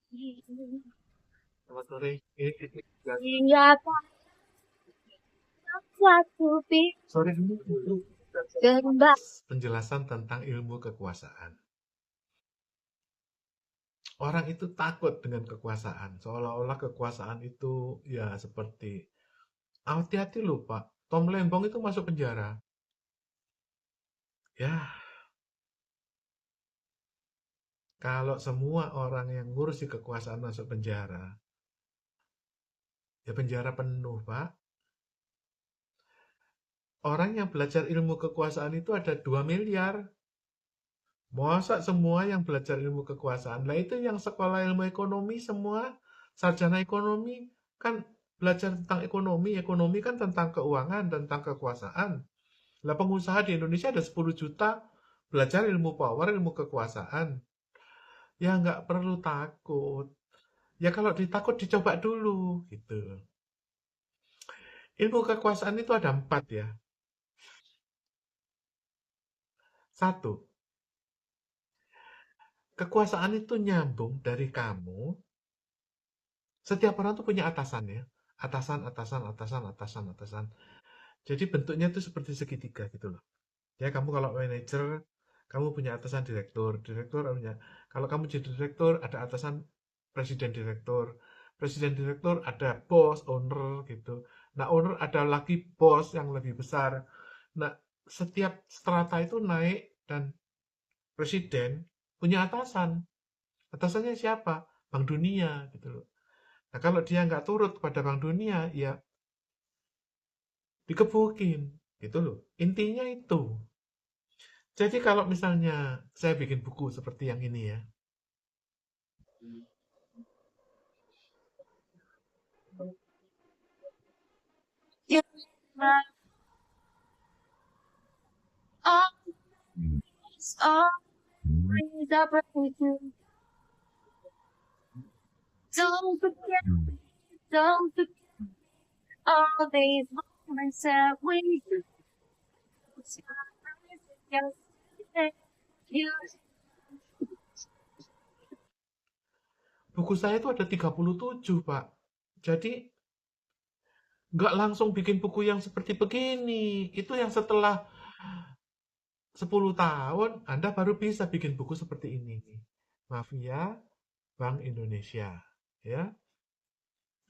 Selamat sore. Ini Hingga suatu sore dulu. kembali. Penjelasan tentang ilmu kekuasaan. Orang itu takut dengan kekuasaan, seolah-olah kekuasaan itu ya seperti hati-hati loh Pak, Tom Lembong itu masuk penjara. Ya, kalau semua orang yang ngurusi kekuasaan masuk penjara, ya penjara penuh Pak. Orang yang belajar ilmu kekuasaan itu ada 2 miliar. Masa semua yang belajar ilmu kekuasaan? Lah itu yang sekolah ilmu ekonomi semua, sarjana ekonomi, kan belajar tentang ekonomi. Ekonomi kan tentang keuangan, tentang kekuasaan. Lah pengusaha di Indonesia ada 10 juta belajar ilmu power, ilmu kekuasaan. Ya nggak perlu takut. Ya kalau ditakut dicoba dulu gitu. Ilmu kekuasaan itu ada 4 ya. Satu, kekuasaan itu nyambung dari kamu. Setiap orang tuh punya atasan ya. Atasan, atasan, atasan, atasan, atasan. Jadi bentuknya tuh seperti segitiga gitu loh. Ya kamu kalau manajer, kamu punya atasan direktur. Direktur punya. Kalau kamu jadi direktur, ada atasan presiden direktur. Presiden direktur ada bos, owner gitu. Nah, owner ada lagi bos yang lebih besar. Nah, setiap strata itu naik dan presiden punya atasan. Atasannya siapa? Bank Dunia gitu loh. Nah, kalau dia nggak turut pada Bank Dunia, ya dikebukin gitu loh. Intinya itu. Jadi kalau misalnya saya bikin buku seperti yang ini ya, You my eyes are the breaking. Don't forget, don't forget all these moments that we you buku saya itu ada 37, Pak. Jadi nggak langsung bikin buku yang seperti begini. Itu yang setelah 10 tahun Anda baru bisa bikin buku seperti ini. Mafia Bank Indonesia. Ya,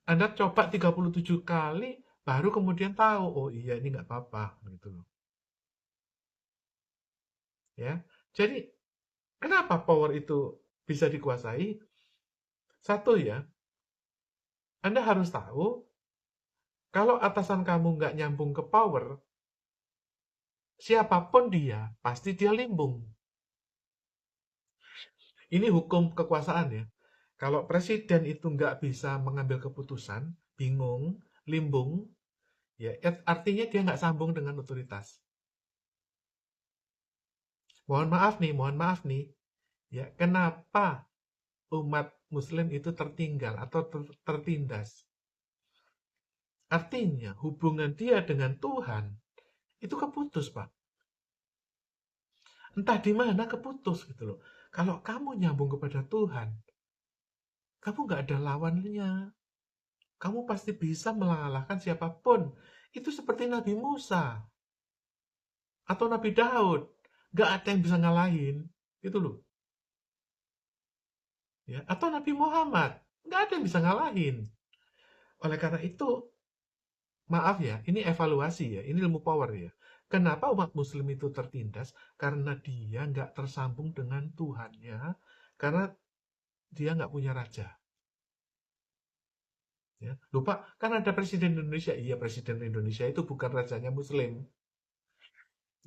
Anda coba 37 kali, baru kemudian tahu, oh iya ini nggak apa-apa. Gitu loh. Ya, jadi kenapa power itu bisa dikuasai? Satu ya, Anda harus tahu kalau atasan kamu nggak nyambung ke power, siapapun dia, pasti dia limbung. Ini hukum kekuasaan ya. Kalau presiden itu nggak bisa mengambil keputusan, bingung, limbung, ya artinya dia nggak sambung dengan otoritas. Mohon maaf nih, ya kenapa umat Muslim itu tertinggal atau tertindas? Artinya hubungan dia dengan Tuhan itu keputus, Pak. Entah di mana keputus gitu loh. Kalau kamu nyambung kepada Tuhan, kamu nggak ada lawannya. Kamu pasti bisa mengalahkan siapapun. Itu seperti Nabi Musa atau Nabi Daud. Nggak ada yang bisa ngalahin. Gitu loh. Ya. Atau Nabi Muhammad. Nggak ada yang bisa ngalahin. Oleh karena itu, maaf ya, ini evaluasi ya, ini ilmu power ya. Kenapa umat muslim itu tertindas? Karena dia nggak tersambung dengan Tuhannya, karena dia nggak punya raja. Ya. Lupa, kan ada presiden Indonesia. Iya, presiden Indonesia itu bukan rajanya muslim.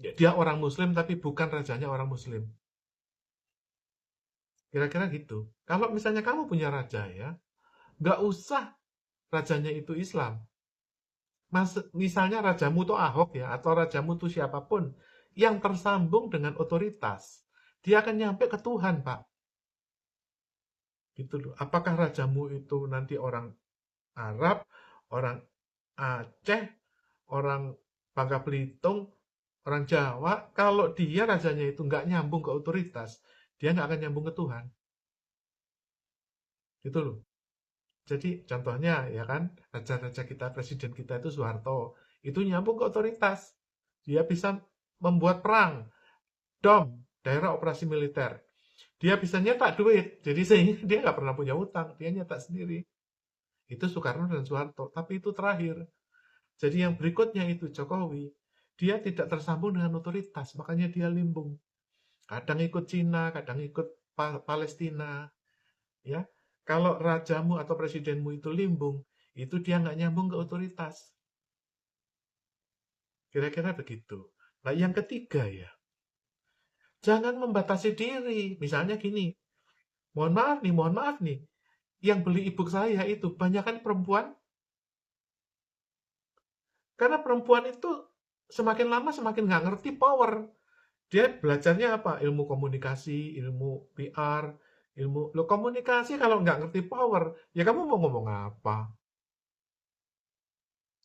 Ya, dia orang muslim tapi bukan rajanya orang muslim. Kira-kira gitu. Kalau misalnya kamu punya raja ya, nggak usah rajanya itu Islam. Misalnya rajamu itu Ahok ya, atau rajamu itu siapapun yang tersambung dengan otoritas, dia akan nyampe ke Tuhan, Pak. Gitu loh. Apakah rajamu itu nanti orang Arab, orang Aceh, orang Bangka Belitung, orang Jawa, kalau dia rajanya itu nggak nyambung ke otoritas, dia nggak akan nyambung ke Tuhan. Gitu loh. Jadi contohnya ya kan, raja-raja kita, presiden kita itu Soeharto, itu nyambung ke otoritas. Dia bisa membuat perang, DOM, daerah operasi militer. Dia bisa nyetak duit, jadi sehingga dia nggak pernah punya utang, dia nyetak sendiri. Itu Soekarno dan Soeharto, tapi itu terakhir. Jadi yang berikutnya itu Jokowi, dia tidak tersambung dengan otoritas, makanya dia limbung. Kadang ikut Cina, kadang ikut Palestina, ya. Kalau rajamu atau presidenmu itu limbung, itu dia nggak nyambung ke otoritas. Kira-kira begitu. Nah, yang ketiga ya, jangan membatasi diri. Misalnya gini, mohon maaf nih, yang beli e-book saya itu banyak kan perempuan, karena perempuan itu semakin lama semakin nggak ngerti power. Dia belajarnya apa? Ilmu komunikasi, ilmu PR, ilmu... Lo komunikasi kalau nggak ngerti power, ya kamu mau ngomong apa?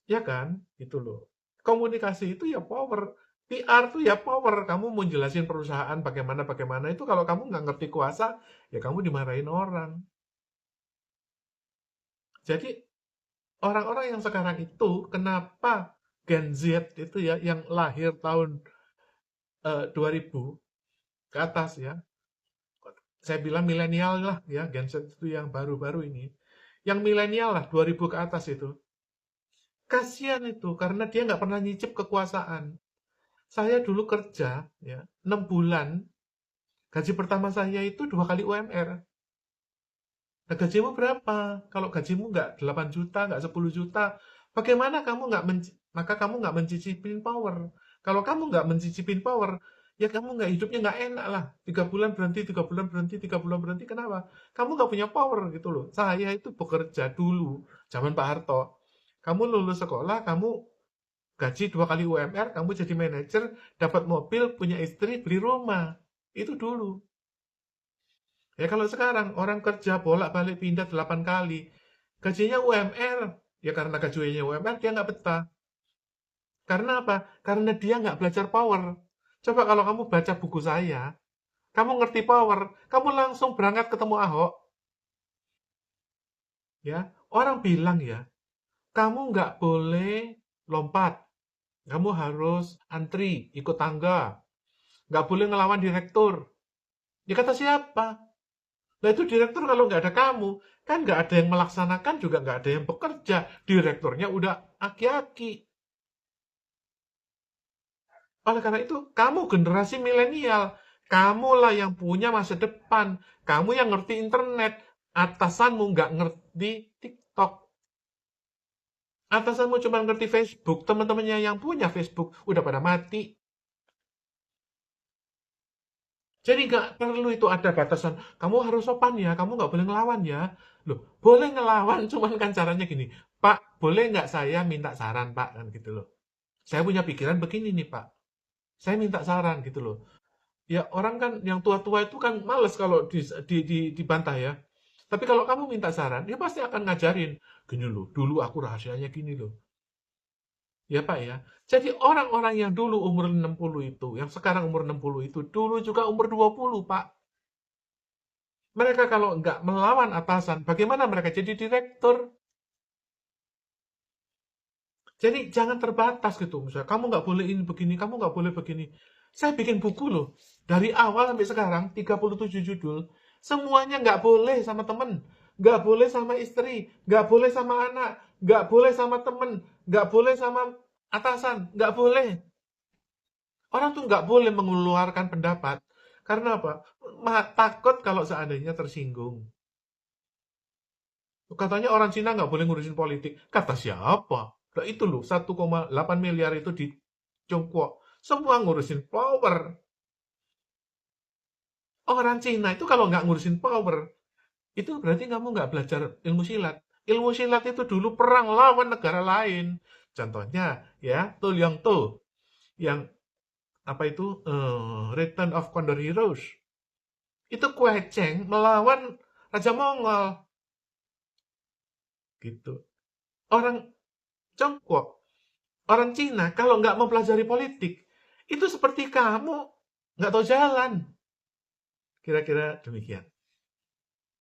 Ya kan? Itu loh. Komunikasi itu ya power. PR tuh ya power. Kamu mau jelasin perusahaan bagaimana-bagaimana itu kalau kamu nggak ngerti kuasa, ya kamu dimarahin orang. Jadi orang-orang yang sekarang itu, kenapa Gen Z itu ya, yang lahir tahun 2000 ke atas ya, saya bilang milenial lah ya, Gen Z itu yang baru-baru ini. Yang milenial lah, 2000 ke atas itu. Kasihan itu, karena dia nggak pernah nyicip kekuasaan. Saya dulu kerja, ya, 6 bulan, gaji pertama saya itu 2 kali UMR. Nah, gajimu berapa? Kalau gajimu nggak 8 juta, nggak 10 juta, bagaimana kamu maka kamu nggak mencicipin power. Kalau kamu nggak mencicipin power, ya kamu nggak hidupnya nggak enak lah. 3 bulan berhenti, 3 bulan berhenti, 3 bulan berhenti. Kenapa? Kamu nggak punya power gitu loh. Saya itu bekerja dulu, zaman Pak Harto. Kamu lulus sekolah, kamu gaji 2 kali UMR, kamu jadi manajer, dapat mobil, punya istri, beli rumah. Itu dulu. Ya kalau sekarang orang kerja bolak-balik pindah 8 kali, gajinya UMR. Ya karena gajinya UMR dia nggak betah. Karena apa? Karena dia nggak belajar power. Coba kalau kamu baca buku saya, kamu ngerti power, kamu langsung berangkat ketemu Ahok. Ya, orang bilang ya, kamu nggak boleh lompat, kamu harus antri, ikut tangga, nggak boleh ngelawan direktur. Ya kata siapa? Nah itu direktur kalau nggak ada kamu, kan nggak ada yang melaksanakan juga nggak ada yang bekerja. Direkturnya udah aki-aki. Oleh karena itu, kamu generasi milenial. Kamulah yang punya masa depan. Kamu yang ngerti internet. Atasanmu nggak ngerti TikTok. Atasanmu cuma ngerti Facebook. Teman-temannya yang punya Facebook udah pada mati. Jadi nggak perlu itu ada batasan. Kamu harus sopan ya, kamu nggak boleh ngelawan ya. Loh, boleh ngelawan, cuman kan caranya gini. Pak, boleh nggak saya minta saran, Pak? Kan gitu loh. Saya punya pikiran begini nih, Pak. Saya minta saran gitu loh. Ya orang kan yang tua-tua itu kan males kalau dibantah ya. Tapi kalau kamu minta saran, dia pasti akan ngajarin. Gini loh, dulu aku rahasianya gini loh. Ya Pak ya. Jadi orang-orang yang dulu umur 60 itu, yang sekarang umur 60 itu, dulu juga umur 20 Pak. Mereka kalau nggak melawan atasan, bagaimana mereka jadi direktur? Jadi jangan terbatas gitu. Misalnya, kamu nggak boleh ini begini, kamu nggak boleh begini. Saya bikin buku loh. Dari awal sampai sekarang, 37 judul. Semuanya nggak boleh sama temen. Nggak boleh sama istri. Nggak boleh sama anak. Nggak boleh sama temen. Nggak boleh sama atasan. Nggak boleh. Orang tuh nggak boleh mengeluarkan pendapat. Karena apa? Takut kalau seandainya tersinggung. Katanya orang Cina nggak boleh ngurusin politik. Kata siapa? Nah itu loh, 1,8 miliar itu di Tiongkok. Semua ngurusin power. Orang Cina itu kalau nggak ngurusin power, itu berarti kamu nggak belajar ilmu silat. Ilmu silat itu dulu perang lawan negara lain. Contohnya, ya, To Leong To. Yang, apa itu, Return of Condor Heroes. Itu Kue Cheng melawan Raja Mongol. Gitu. Orang Tiongkok, orang Cina kalau nggak mempelajari politik, itu seperti kamu nggak tahu jalan. Kira-kira demikian.